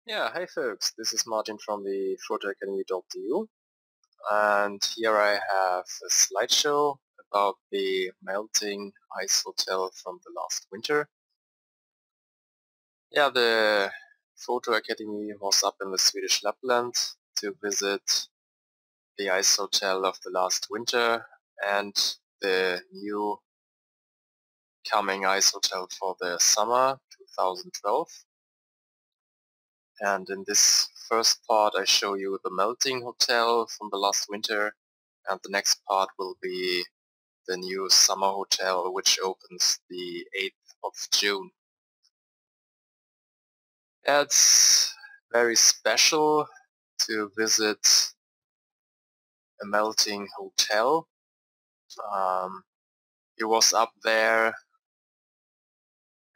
Yeah, hey folks, this is Martin from the photoacademy.eu, and here I have a slideshow about the melting ice hotel from the last winter. Yeah, the Photo Academy was up in the Swedish Lapland to visit the ice hotel of the last winter and the new coming ice hotel for the summer 2012. And in this first part I show you the melting hotel from the last winter, and the next part will be the new summer hotel, which opens the 8th of June. It's very special to visit a melting hotel. It was up there,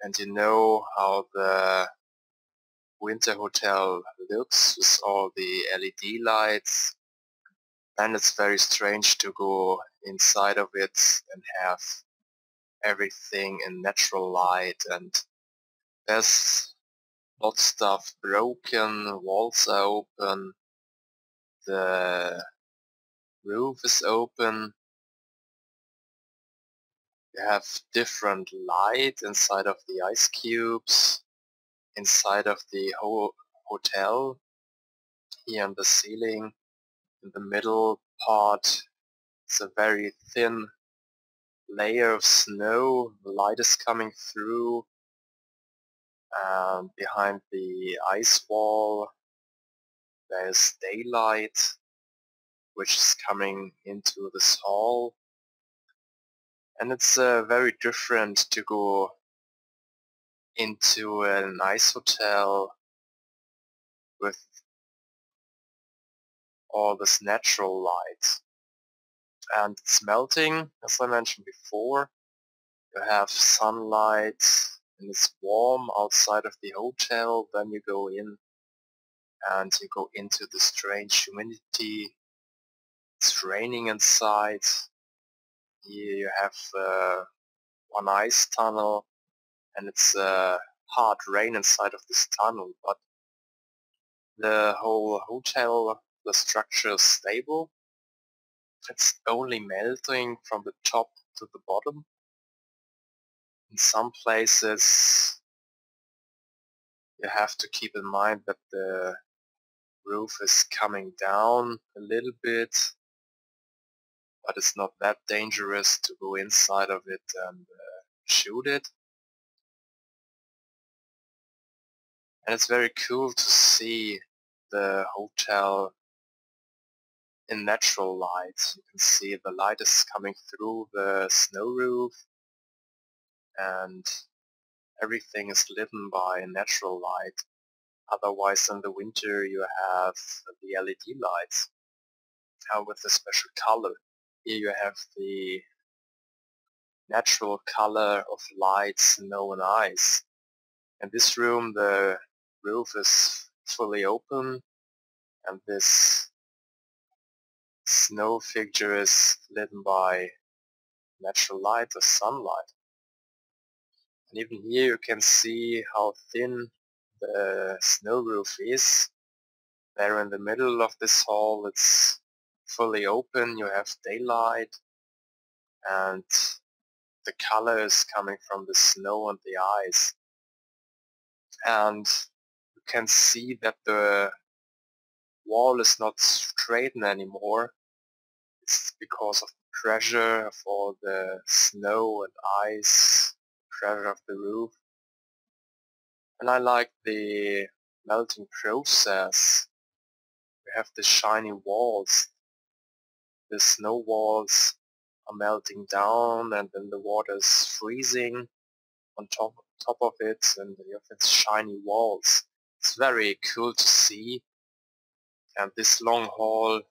and you know how the winter hotel looks with all the LED lights. And it's very strange to go inside of it and have everything in natural light, and there's lots of stuff broken, walls are open, the roof is open, you have different light inside of the ice cubes, inside of the whole hotel, here on the ceiling, in the middle part, it's a very thin layer of snow, the light is coming through. Behind the ice wall there's daylight which is coming into this hall, and it's very different to go into an ice hotel with all this natural light. And it's melting, as I mentioned before. You have sunlight and it's warm outside of the hotel, then you go in and you go into the strange humidity. It's raining inside. Here you have one ice tunnel, and it's hard rain inside of this tunnel, but the whole hotel, the structure is stable. It's only melting from the top to the bottom. In some places you have to keep in mind that the roof is coming down a little bit, but it's not that dangerous to go inside of it and shoot it. And it's very cool to see the hotel in natural light. You can see the light is coming through the snow roof, and everything is lit by natural light. Otherwise in the winter you have the LED lights with a special color. Here you have the natural color of light, snow and ice. In this room the roof is fully open, and this snow figure is lit by natural light or sunlight. And even here you can see how thin the snow roof is. There in the middle of this hall it's fully open, you have daylight, and the color is coming from the snow and the ice. And you can see that the wall is not straightened anymore. It's because of the pressure of all the snow and ice, pressure of the roof. And I like the melting process. We have the shiny walls. The snow walls are melting down, and then the water is freezing on top of it, and you have its shiny walls. It's very cool to see. And this long hall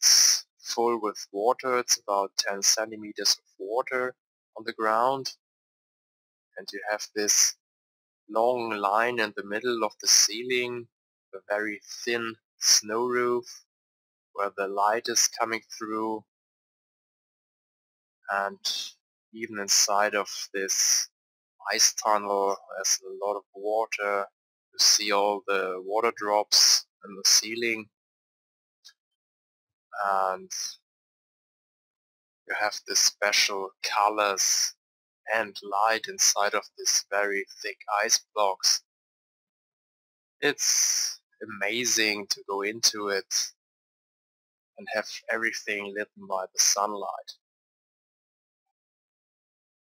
is full with water. It's about 10 centimeters of water on the ground, and you have this long line in the middle of the ceiling, a very thin snow roof where the light is coming through, and even inside of this ice tunnel there's a lot of water, You see all the water drops in the ceiling, and you have the special colors and light inside of this very thick ice blocks. It's amazing to go into it and have everything lit by the sunlight.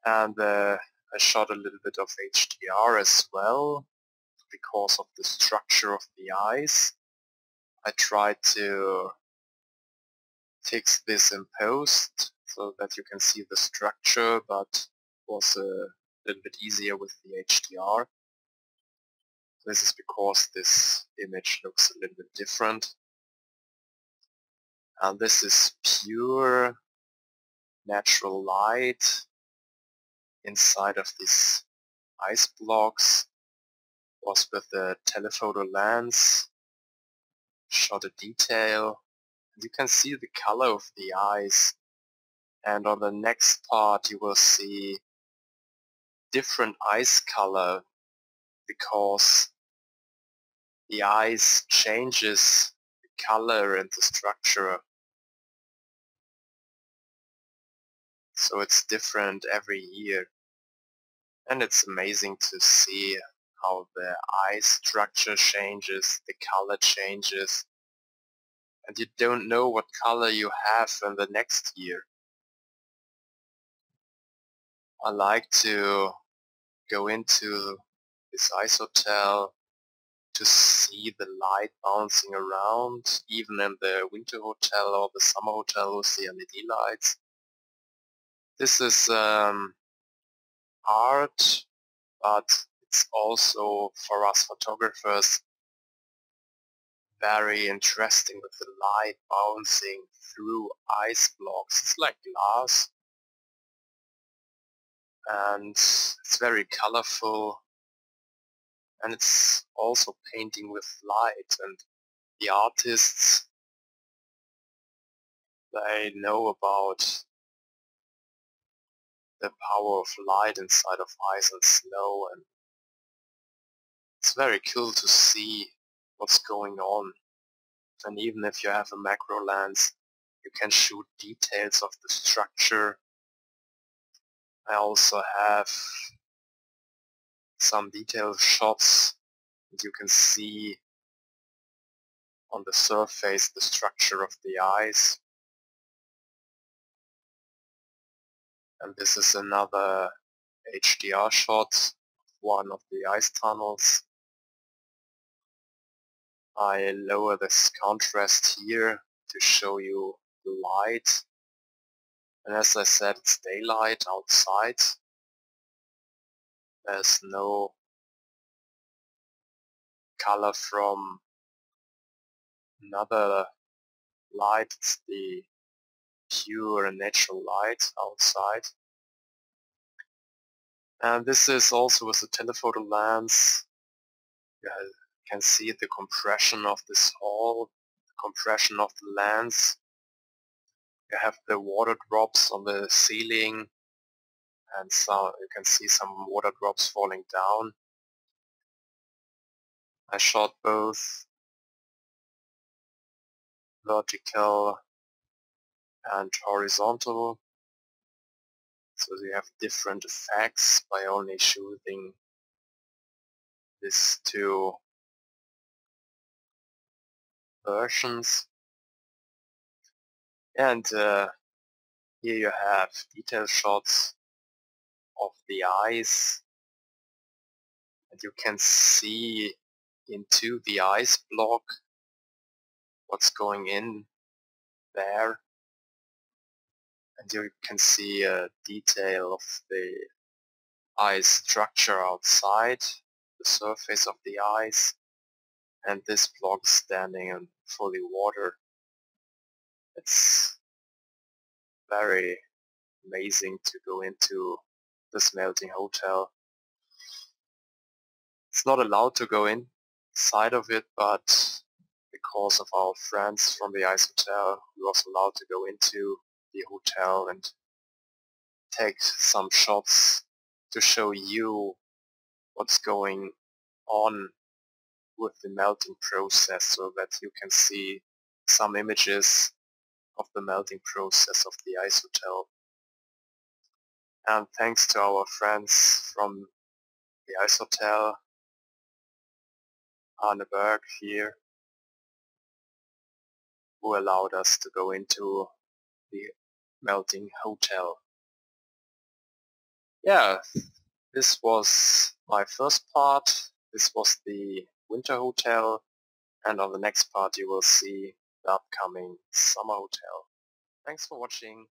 And I shot a little bit of HDR as well because of the structure of the ice. I tried to fix this in post so that you can see the structure, but it was a little bit easier with the HDR. This is because this image looks a little bit different. And this is pure natural light inside of these ice blocks. Was with the telephoto lens, shot a detail. You can see the color of the ice, and on the next part you will see different ice color because the ice changes the color and the structure. So it's different every year. And it's amazing to see how the ice structure changes, the color changes, and you don't know what color you have in the next year. I like to go into this ice hotel to see the light bouncing around, even in the winter hotel or the summer hotel with the LED lights. This is art, but it's also for us photographers very interesting with the light bouncing through ice blocks. It's like glass, and it's very colorful, and it's also painting with light, and the artists, they know about the power of light inside of ice and snow, and it's very cool to see what's going on. And even if you have a macro lens, you can shoot details of the structure. I also have some detailed shots that you can see on the surface the structure of the ice. And this is another HDR shot, one of the ice tunnels. I lower this contrast here to show you the light. And as I said, it's daylight outside. There's no color from another light. It's the pure and natural light outside. And this is also with a telephoto lens. You can see the compression of this hall, the compression of the lens. You have the water drops on the ceiling, and so you can see some water drops falling down. I shot both vertical and horizontal, so you have different effects by only shooting these two versions. And here you have detail shots of the ice, and you can see into the ice block what's going in there, and you can see a detail of the ice structure outside, the surface of the ice, and this block standing in fully water. It's very amazing to go into this melting hotel. It's not allowed to go inside of it, but because of our friends from the Icehotel, we was allowed to go into the hotel and take some shots to show you what's going on with the melting process so that you can see some images of the melting process of the Icehotel. And thanks to our friends from the Icehotel, Arneberg here, who allowed us to go into the melting hotel. Yeah, this was my first part. This was the winter hotel, and on the next part you will see the upcoming summer hotel. Thanks for watching.